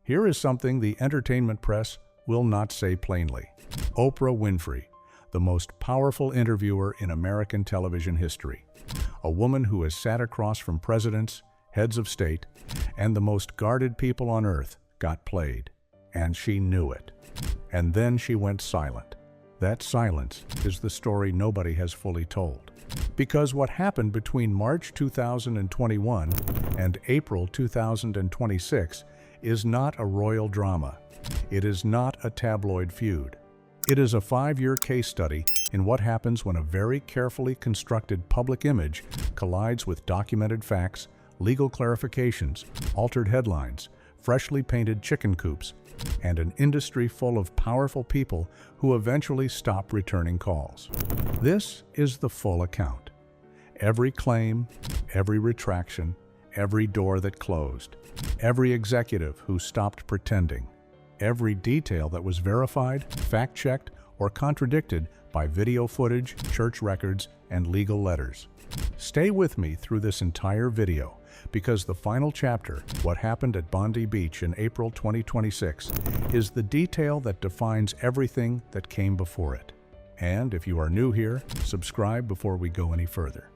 Here is something the entertainment press will not say plainly. Oprah Winfrey, the most powerful interviewer in American television history. A woman who has sat across from presidents, heads of state, and the most guarded people on earth, got played. And she knew it. And then she went silent. That silence is the story nobody has fully told. Because what happened between March 2021 and April 2026 is not a royal drama. It is not a tabloid feud. It is a 5-year case study in what happens when a very carefully constructed public image collides with documented facts, legal clarifications, altered headlines, freshly painted chicken coops, and an industry full of powerful people who eventually stop returning calls. This is the full account. Every claim, every retraction, every door that closed, every executive who stopped pretending, every detail that was verified, fact-checked, or contradicted by video footage, church records, and legal letters. Stay with me through this entire video, because the final chapter, what happened at Bondi Beach in April 2026, is the detail that defines everything that came before it. And if you are new here, subscribe before we go any further.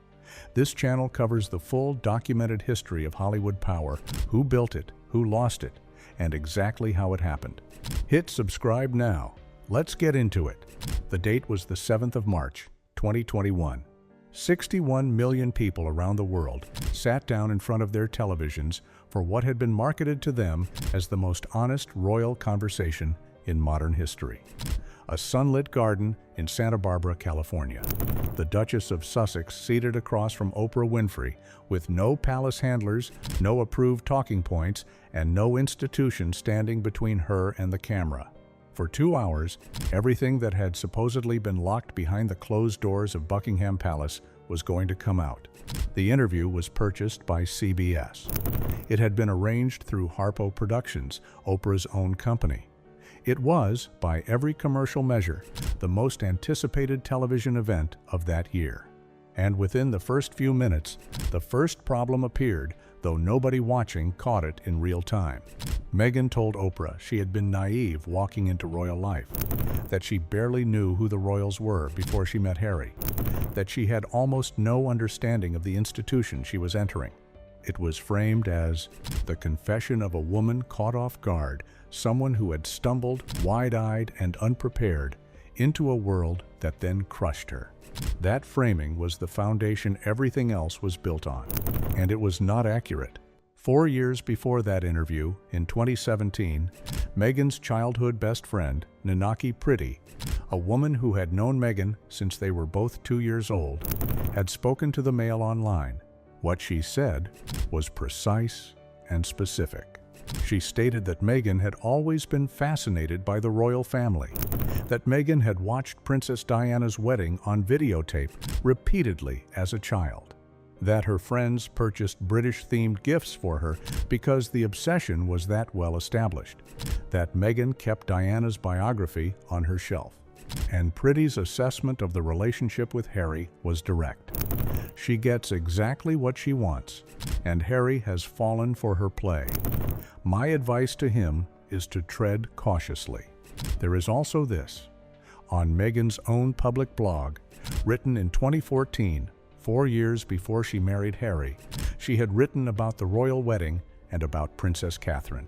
This channel covers the full documented history of Hollywood power, who built it, who lost it, and exactly how it happened. Hit subscribe now. Let's get into it. The date was the 7th of March, 2021. 61 million people around the world sat down in front of their televisions for what had been marketed to them as the most honest royal conversation in modern history. A sunlit garden in Santa Barbara, California. The Duchess of Sussex seated across from Oprah Winfrey with no palace handlers, no approved talking points, and no institution standing between her and the camera. For 2 hours, everything that had supposedly been locked behind the closed doors of Buckingham Palace was going to come out. The interview was purchased by CBS. It had been arranged through Harpo Productions, Oprah's own company. It was, by every commercial measure, the most anticipated television event of that year. And within the first few minutes, the first problem appeared, though nobody watching caught it in real time. Meghan told Oprah she had been naive walking into royal life, that she barely knew who the royals were before she met Harry, that she had almost no understanding of the institution she was entering. It was framed as the confession of a woman caught off guard, someone who had stumbled, wide-eyed and unprepared, into a world that then crushed her. That framing was the foundation everything else was built on, and it was not accurate. 4 years before that interview, in 2017, Meghan's childhood best friend, Nanaki Pretty, a woman who had known Meghan since they were both 2 years old, had spoken to the Mail online. What she said was precise and specific. She stated that Meghan had always been fascinated by the royal family, that Meghan had watched Princess Diana's wedding on videotape repeatedly as a child, that her friends purchased British-themed gifts for her because the obsession was that well established, that Meghan kept Diana's biography on her shelf, and Pretty's assessment of the relationship with Harry was direct. She gets exactly what she wants, and Harry has fallen for her play. My advice to him is to tread cautiously. There is also this. On Meghan's own public blog, written in 2014, 4 years before she married Harry, she had written about the royal wedding and about Princess Catherine.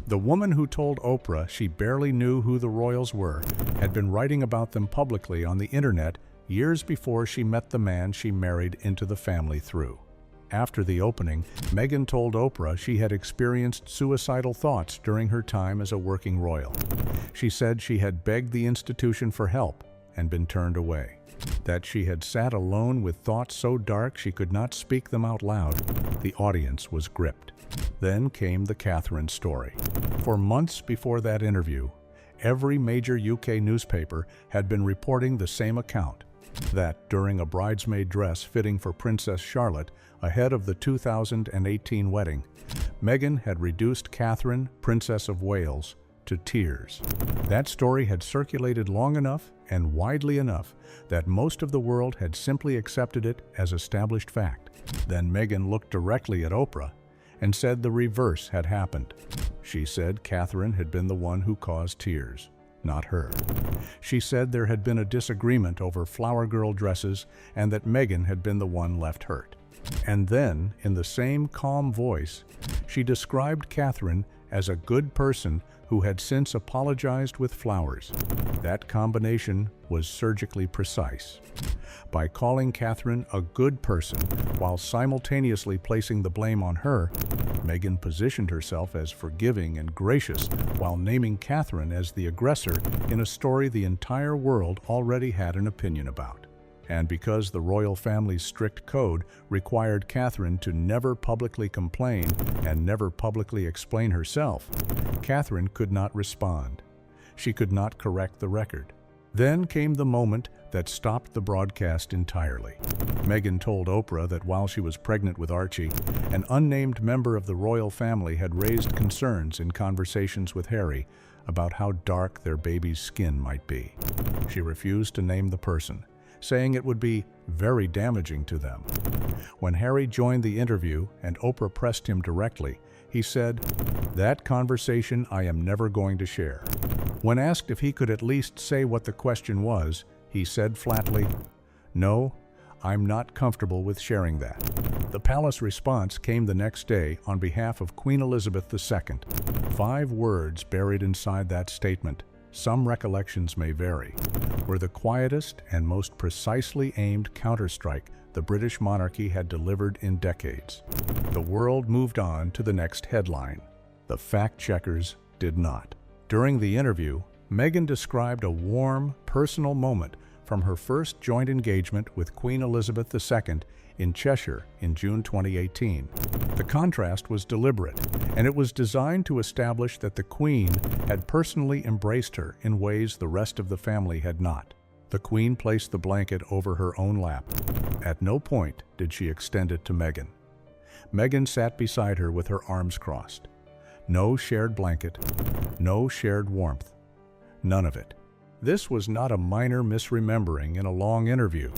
The woman who told Oprah she barely knew who the royals were had been writing about them publicly on the internet years before she met the man she married into the family through. After the opening, Meghan told Oprah she had experienced suicidal thoughts during her time as a working royal. She said she had begged the institution for help and been turned away, that she had sat alone with thoughts so dark she could not speak them out loud. The audience was gripped. Then came the Catherine story. For months before that interview, every major UK newspaper had been reporting the same account, that during a bridesmaid dress fitting for Princess Charlotte ahead of the 2018 wedding, Meghan had reduced Catherine, Princess of Wales, to tears. That story had circulated long enough and widely enough that most of the world had simply accepted it as established fact. Then Meghan looked directly at Oprah and said the reverse had happened. She said Catherine had been the one who caused tears, not her. She said there had been a disagreement over flower girl dresses and that Meghan had been the one left hurt. And then, in the same calm voice, she described Catherine as a good person who had since apologized with flowers. That combination was surgically precise. By calling Catherine a good person while simultaneously placing the blame on her, Meghan positioned herself as forgiving and gracious while naming Catherine as the aggressor in a story the entire world already had an opinion about. And because the royal family's strict code required Catherine to never publicly complain and never publicly explain herself, Catherine could not respond. She could not correct the record. Then came the moment that stopped the broadcast entirely. Meghan told Oprah that while she was pregnant with Archie, an unnamed member of the royal family had raised concerns in conversations with Harry about how dark their baby's skin might be. She refused to name the person, saying it would be very damaging to them. When Harry joined the interview and Oprah pressed him directly, he said, "That conversation I am never going to share." When asked if he could at least say what the question was, he said flatly, "No, I'm not comfortable with sharing that." The palace response came the next day on behalf of Queen Elizabeth II. 5 words buried inside that statement, some recollections may vary, were the quietest and most precisely aimed counterstrike the British monarchy had delivered in decades. The world moved on to the next headline. The fact-checkers did not. During the interview, Meghan described a warm, personal moment from her first joint engagement with Queen Elizabeth II in Cheshire in June 2018. The contrast was deliberate, and it was designed to establish that the Queen had personally embraced her in ways the rest of the family had not. The Queen placed the blanket over her own lap. At no point did she extend it to Meghan. Meghan sat beside her with her arms crossed. No shared blanket, no shared warmth. None of it. This was not a minor misremembering in a long interview.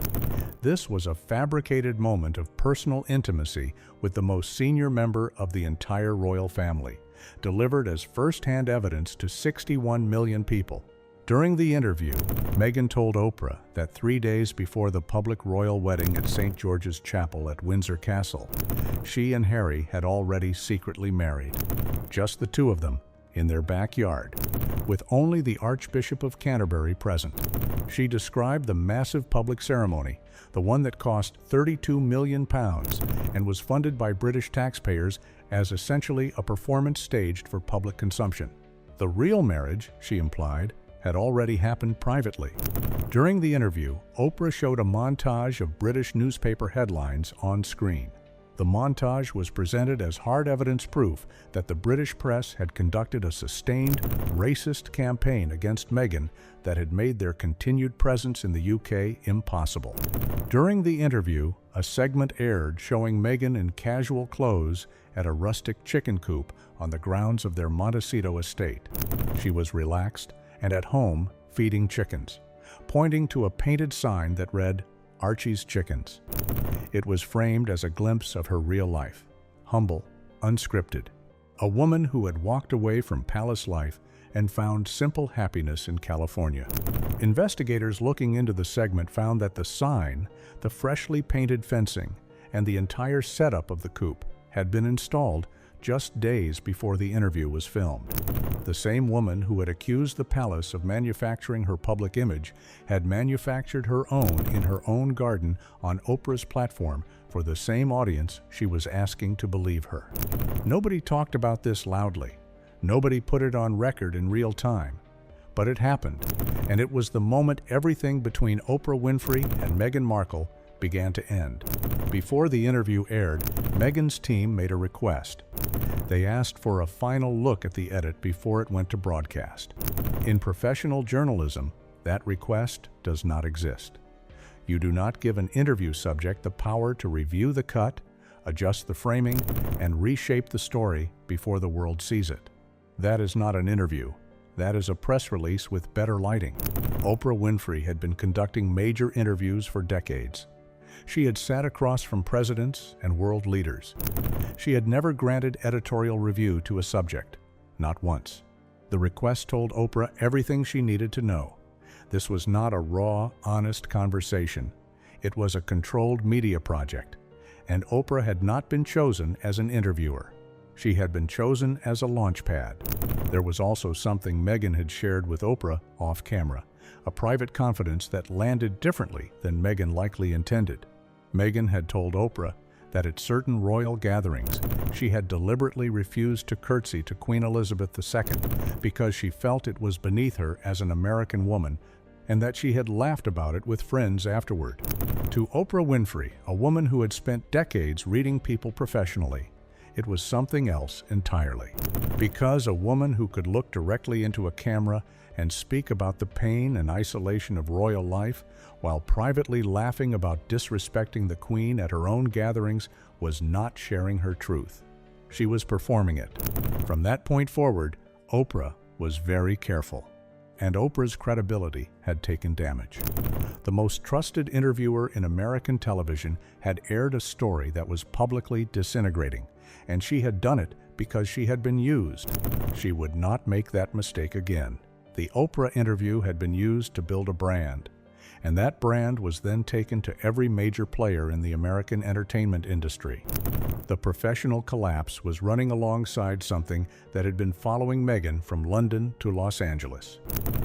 This was a fabricated moment of personal intimacy with the most senior member of the entire royal family, delivered as first-hand evidence to 61 million people. During the interview, Meghan told Oprah that 3 days before the public royal wedding at St. George's Chapel at Windsor Castle, she and Harry had already secretly married. Just the two of them, in their backyard, with only the Archbishop of Canterbury present. She described the massive public ceremony, the one that cost £32 million and was funded by British taxpayers, as essentially a performance staged for public consumption. The real marriage, she implied, had already happened privately. During the interview, Oprah showed a montage of British newspaper headlines on screen. The montage was presented as hard evidence proof that the British press had conducted a sustained, racist campaign against Meghan that had made their continued presence in the UK impossible. During the interview, a segment aired showing Meghan in casual clothes at a rustic chicken coop on the grounds of their Montecito estate. She was relaxed and at home feeding chickens, pointing to a painted sign that read, "Archie's Chickens." It was framed as a glimpse of her real life, humble, unscripted, a woman who had walked away from palace life and found simple happiness in California. Investigators looking into the segment found that the sign, the freshly painted fencing, and the entire setup of the coop had been installed just days before the interview was filmed. The same woman who had accused the palace of manufacturing her public image had manufactured her own in her own garden on Oprah's platform for the same audience she was asking to believe her. Nobody talked about this loudly. Nobody put it on record in real time. But it happened, and it was the moment everything between Oprah Winfrey and Meghan Markle began to end. Before the interview aired, Meghan's team made a request. They asked for a final look at the edit before it went to broadcast. In professional journalism, that request does not exist. You do not give an interview subject the power to review the cut, adjust the framing, and reshape the story before the world sees it. That is not an interview. That is a press release with better lighting. Oprah Winfrey had been conducting major interviews for decades. She had sat across from presidents and world leaders. She had never granted editorial review to a subject, not once. The request told Oprah everything she needed to know. This was not a raw, honest conversation. It was a controlled media project, and Oprah had not been chosen as an interviewer. She had been chosen as a launchpad. There was also something Meghan had shared with Oprah off camera, a private confidence that landed differently than Meghan likely intended. Meghan had told Oprah that at certain royal gatherings, she had deliberately refused to curtsy to Queen Elizabeth II because she felt it was beneath her as an American woman, and that she had laughed about it with friends afterward. To Oprah Winfrey, a woman who had spent decades reading people professionally, it was something else entirely. Because a woman who could look directly into a camera and speak about the pain and isolation of royal life while privately laughing about disrespecting the Queen at her own gatherings was not sharing her truth. She was performing it. From that point forward, Oprah was very careful, and Oprah's credibility had taken damage. The most trusted interviewer in American television had aired a story that was publicly disintegrating, and she had done it because she had been used. She would not make that mistake again. The Oprah interview had been used to build a brand, and that brand was then taken to every major player in the American entertainment industry. The professional collapse was running alongside something that had been following Meghan from London to Los Angeles.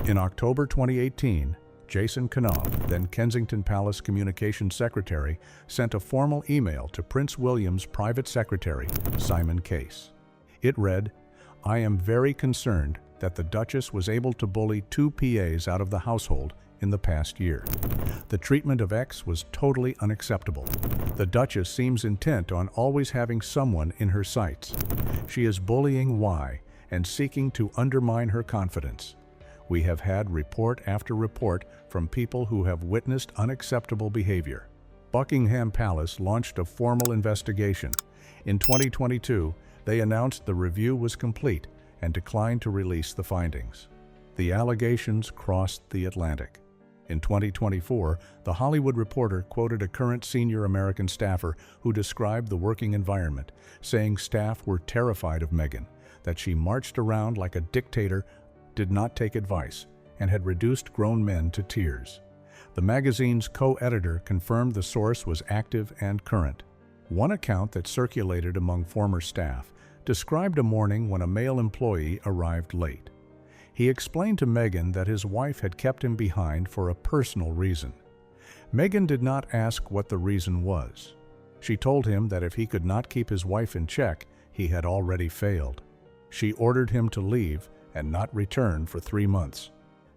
In October 2018, Jason Knauf, then Kensington Palace Communications Secretary, sent a formal email to Prince William's private secretary, Simon Case. It read, "I am very concerned that the Duchess was able to bully 2 PAs out of the household in the past year. The treatment of X was totally unacceptable. The Duchess seems intent on always having someone in her sights. She is bullying Y and seeking to undermine her confidence. We have had report after report from people who have witnessed unacceptable behavior." Buckingham Palace launched a formal investigation. In 2022, they announced the review was complete and declined to release the findings. The allegations crossed the Atlantic. In 2024, The Hollywood Reporter quoted a current senior American staffer who described the working environment, saying staff were terrified of Meghan, that she marched around like a dictator, did not take advice, and had reduced grown men to tears. The magazine's co-editor confirmed the source was active and current. One account that circulated among former staff described a morning when a male employee arrived late. He explained to Meghan that his wife had kept him behind for a personal reason. Meghan did not ask what the reason was. She told him that if he could not keep his wife in check, he had already failed. She ordered him to leave and not return for 3 months.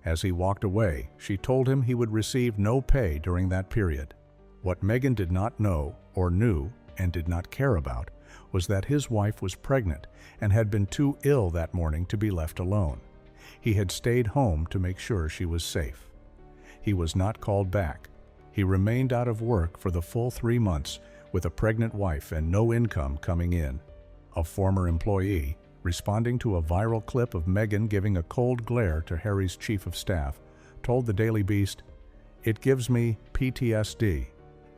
As he walked away, she told him he would receive no pay during that period. What Meghan did not know, or knew, and did not care about, was that his wife was pregnant and had been too ill that morning to be left alone. He had stayed home to make sure she was safe. He was not called back. He remained out of work for the full 3 months with a pregnant wife and no income coming in. A former employee, responding to a viral clip of Meghan giving a cold glare to Harry's chief of staff, told the Daily Beast, "It gives me PTSD.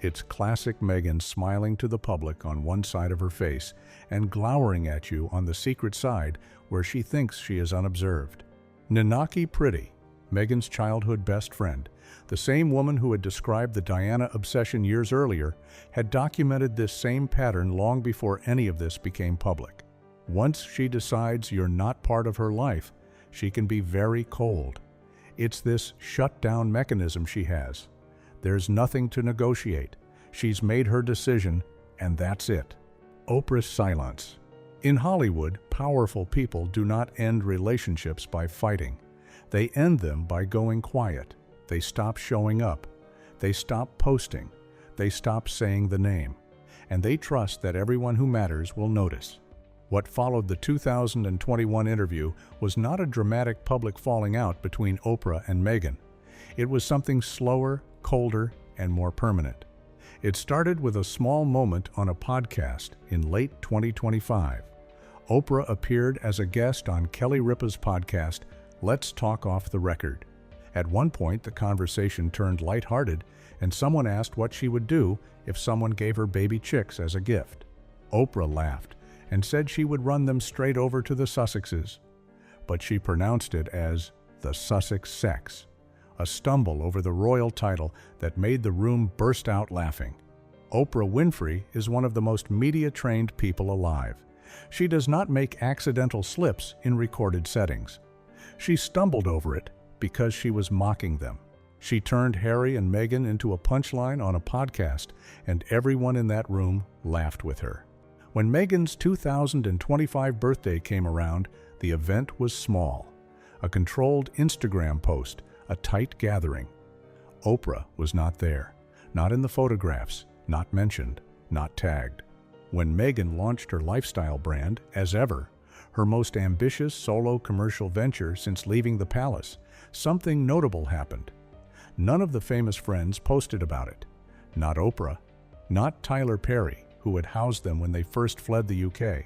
It's classic Meghan smiling to the public on one side of her face and glowering at you on the secret side where she thinks she is unobserved." Nanaki Pretty, Meghan's childhood best friend, the same woman who had described the Diana obsession years earlier, had documented this same pattern long before any of this became public. Once she decides you're not part of her life, she can be very cold. It's this shut-down mechanism she has. There's nothing to negotiate. She's made her decision, and that's it. Oprah's silence. In Hollywood, powerful people do not end relationships by fighting. They end them by going quiet. They stop showing up. They stop posting. They stop saying the name. And they trust that everyone who matters will notice. What followed the 2021 interview was not a dramatic public falling out between Oprah and Meghan. It was something slower, colder, and more permanent. It started with a small moment on a podcast in late 2025. Oprah appeared as a guest on Kelly Ripa's podcast, Let's Talk Off the Record. At one point, the conversation turned lighthearted, and someone asked what she would do if someone gave her baby chicks as a gift. Oprah laughed and said she would run them straight over to the Sussexes, but she pronounced it as the Sussex sex, a stumble over the royal title that made the room burst out laughing. Oprah Winfrey is one of the most media-trained people alive. She does not make accidental slips in recorded settings. She stumbled over it because she was mocking them. She turned Harry and Meghan into a punchline on a podcast, and everyone in that room laughed with her. When Meghan's 2025 birthday came around, the event was small. A controlled Instagram post, a tight gathering. Oprah was not there, not in the photographs, not mentioned, not tagged. When Meghan launched her lifestyle brand, as ever, her most ambitious solo commercial venture since leaving the palace, something notable happened. None of the famous friends posted about it. Not Oprah, not Tyler Perry, who had housed them when they first fled the UK,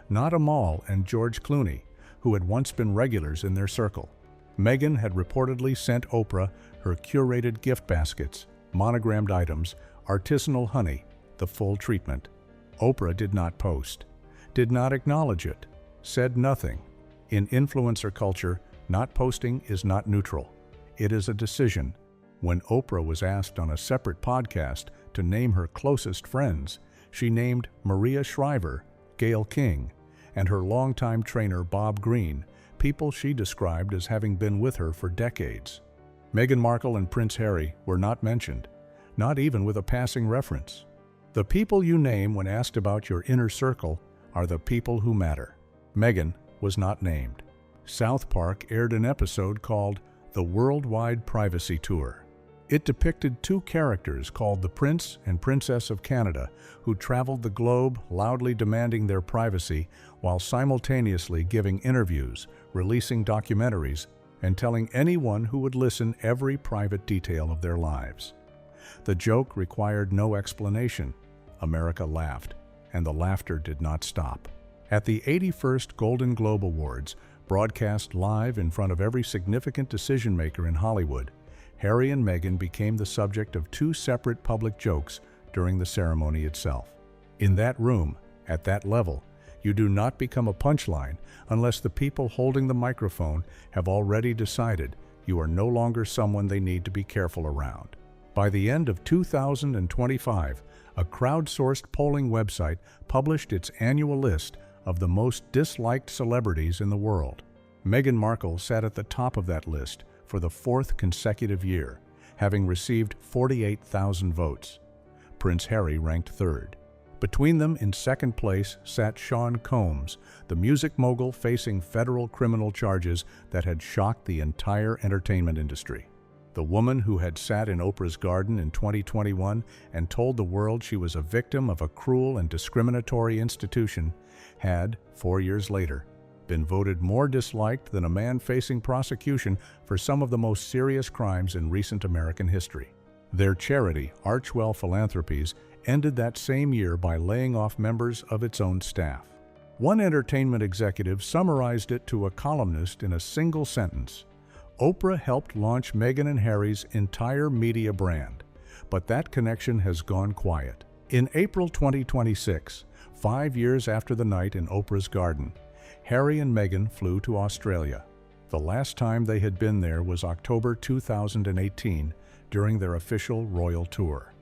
not Amal and George Clooney, who had once been regulars in their circle. Meghan had reportedly sent Oprah her curated gift baskets, monogrammed items, artisanal honey, the full treatment. Oprah did not post, did not acknowledge it, said nothing. In influencer culture, not posting is not neutral. It is a decision. When Oprah was asked on a separate podcast to name her closest friends, she named Maria Shriver, Gayle King, and her longtime trainer Bob Greene, people she described as having been with her for decades. Meghan Markle and Prince Harry were not mentioned, not even with a passing reference. The people you name when asked about your inner circle are the people who matter. Meghan was not named. South Park aired an episode called The Worldwide Privacy Tour. It depicted two characters called the Prince and Princess of Canada who traveled the globe loudly demanding their privacy while simultaneously giving interviews, releasing documentaries, and telling anyone who would listen every private detail of their lives. The joke required no explanation. America laughed, and the laughter did not stop. At the 81st Golden Globe Awards, broadcast live in front of every significant decision-maker in Hollywood, Harry and Meghan became the subject of two separate public jokes during the ceremony itself. In that room, at that level, you do not become a punchline unless the people holding the microphone have already decided you are no longer someone they need to be careful around. By the end of 2025, a crowdsourced polling website published its annual list of the most disliked celebrities in the world. Meghan Markle sat at the top of that list for the fourth consecutive year, having received 48,000 votes. Prince Harry ranked third. Between them in second place sat Sean Combs, the music mogul facing federal criminal charges that had shocked the entire entertainment industry. The woman who had sat in Oprah's garden in 2021 and told the world she was a victim of a cruel and discriminatory institution had, 4 years later, been voted more disliked than a man facing prosecution for some of the most serious crimes in recent American history. Their charity, Archwell Philanthropies, ended that same year by laying off members of its own staff. One entertainment executive summarized it to a columnist in a single sentence: Oprah helped launch Meghan and Harry's entire media brand, but that connection has gone quiet. In April 2026, 5 years after the night in Oprah's garden, Harry and Meghan flew to Australia. The last time they had been there was October 2018 during their official royal tour.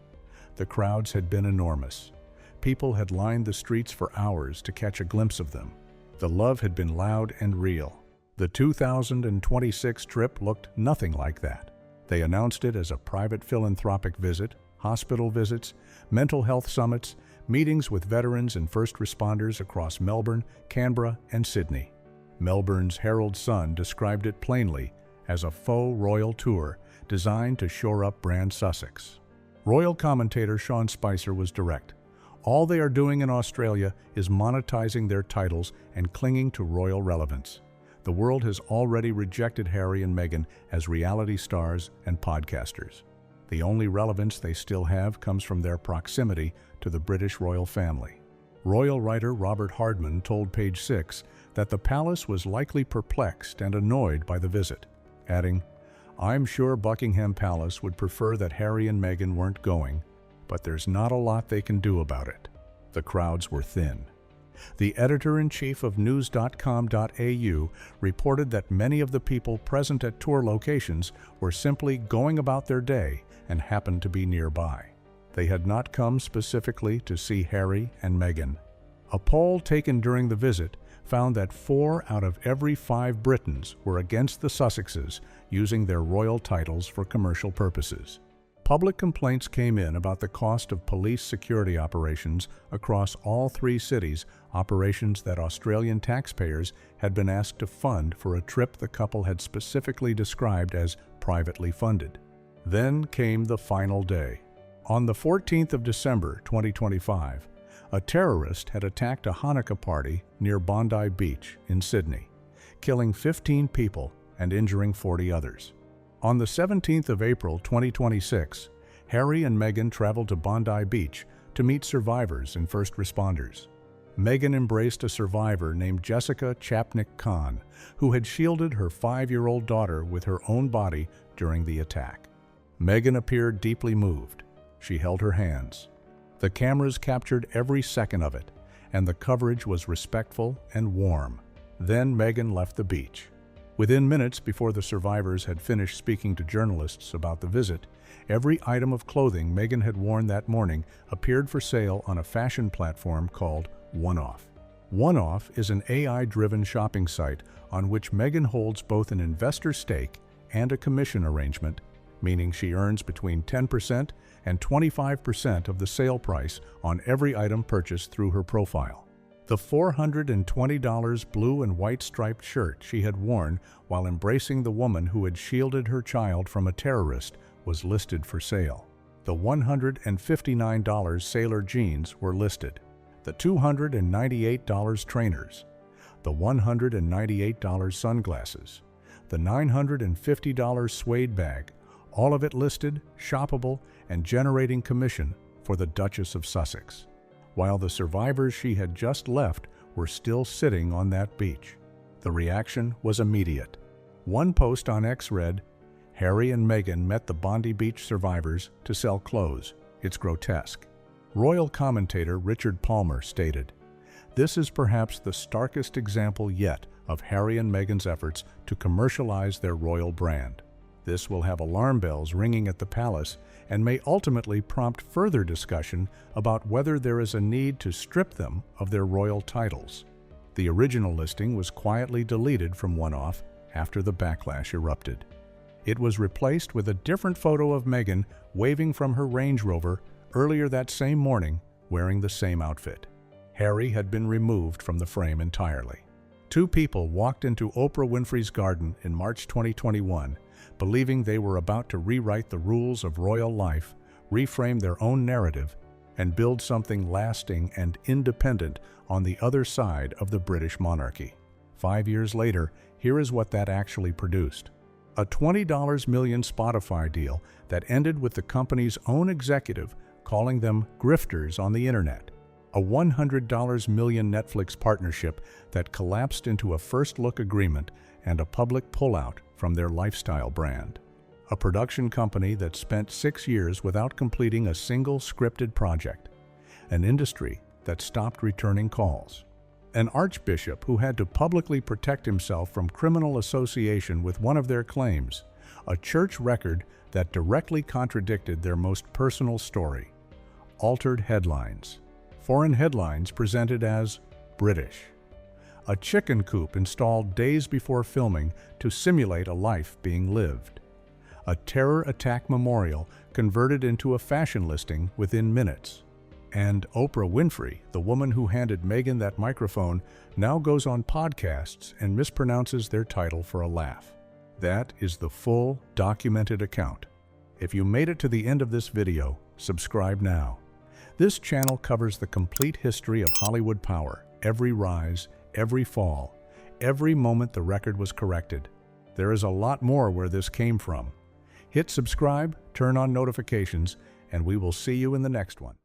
The crowds had been enormous. People had lined the streets for hours to catch a glimpse of them. The love had been loud and real. The 2026 trip looked nothing like that. They announced it as a private philanthropic visit, hospital visits, mental health summits, meetings with veterans and first responders across Melbourne, Canberra, and Sydney. Melbourne's Herald Sun described it plainly as a faux royal tour designed to shore up brand Sussex. Royal commentator Sean Spicer was direct. All they are doing in Australia is monetizing their titles and clinging to royal relevance. The world has already rejected Harry and Meghan as reality stars and podcasters. The only relevance they still have comes from their proximity to the British royal family. Royal writer Robert Hardman told Page Six that the palace was likely perplexed and annoyed by the visit, adding, I'm sure Buckingham Palace would prefer that Harry and Meghan weren't going, but there's not a lot they can do about it. The crowds were thin. The editor-in-chief of news.com.au reported that many of the people present at tour locations were simply going about their day and happened to be nearby. They had not come specifically to see Harry and Meghan. A poll taken during the visit found that 4 out of every 5 Britons were against the Sussexes using their royal titles for commercial purposes. Public complaints came in about the cost of police security operations across all 3 cities, operations that Australian taxpayers had been asked to fund for a trip the couple had specifically described as privately funded. Then came the final day. On the 14th of December 2025, a terrorist had attacked a Hanukkah party near Bondi Beach in Sydney, killing 15 people and injuring 40 others. On the 17th of April 2026, Harry and Meghan traveled to Bondi Beach to meet survivors and first responders. Meghan embraced a survivor named Jessica Chapnick Khan, who had shielded her 5-year-old daughter with her own body during the attack. Meghan appeared deeply moved. She held her hands. The cameras captured every second of it, and the coverage was respectful and warm. Then Meghan left the beach. Within minutes before the survivors had finished speaking to journalists about the visit, every item of clothing Meghan had worn that morning appeared for sale on a fashion platform called One-Off. One-Off is an AI-driven shopping site on which Meghan holds both an investor stake and a commission arrangement, meaning she earns between 10% and 25% of the sale price on every item purchased through her profile. The $420 blue and white striped shirt she had worn while embracing the woman who had shielded her child from a terrorist was listed for sale. The $159 sailor jeans were listed. The $298 trainers. The $198 sunglasses. The $950 suede bag. All of it listed, shoppable, and generating commission for the Duchess of Sussex, while the survivors she had just left were still sitting on that beach. The reaction was immediate. One post on X read, "Harry and Meghan met the Bondi Beach survivors to sell clothes. It's grotesque." Royal commentator Richard Palmer stated, "This is perhaps the starkest example yet of Harry and Meghan's efforts to commercialize their royal brand. This will have alarm bells ringing at the palace and may ultimately prompt further discussion about whether there is a need to strip them of their royal titles." The original listing was quietly deleted from One-Off after the backlash erupted. It was replaced with a different photo of Meghan waving from her Range Rover earlier that same morning, wearing the same outfit. Harry had been removed from the frame entirely. 2 people walked into Oprah Winfrey's garden in March 2021, believing they were about to rewrite the rules of royal life, reframe their own narrative, and build something lasting and independent on the other side of the British monarchy. 5 years later, here is what that actually produced. A $20 million Spotify deal that ended with the company's own executive calling them grifters on the internet. A $100 million Netflix partnership that collapsed into a first-look agreement and a public pullout from their lifestyle brand. A production company that spent 6 years without completing a single scripted project. An industry that stopped returning calls. An archbishop who had to publicly protect himself from criminal association with one of their claims. A church record that directly contradicted their most personal story. Altered headlines. Foreign headlines presented as British. A chicken coop installed days before filming to simulate a life being lived. A terror attack memorial converted into a fashion listing within minutes. And Oprah Winfrey, the woman who handed Meghan that microphone, now goes on podcasts and mispronounces their title for a laugh. That is the full, documented account. If you made it to the end of this video, subscribe now. This channel covers the complete history of Hollywood power, every rise, every fall, every moment the record was corrected. There is a lot more where this came from. Hit subscribe, turn on notifications, and we will see you in the next one.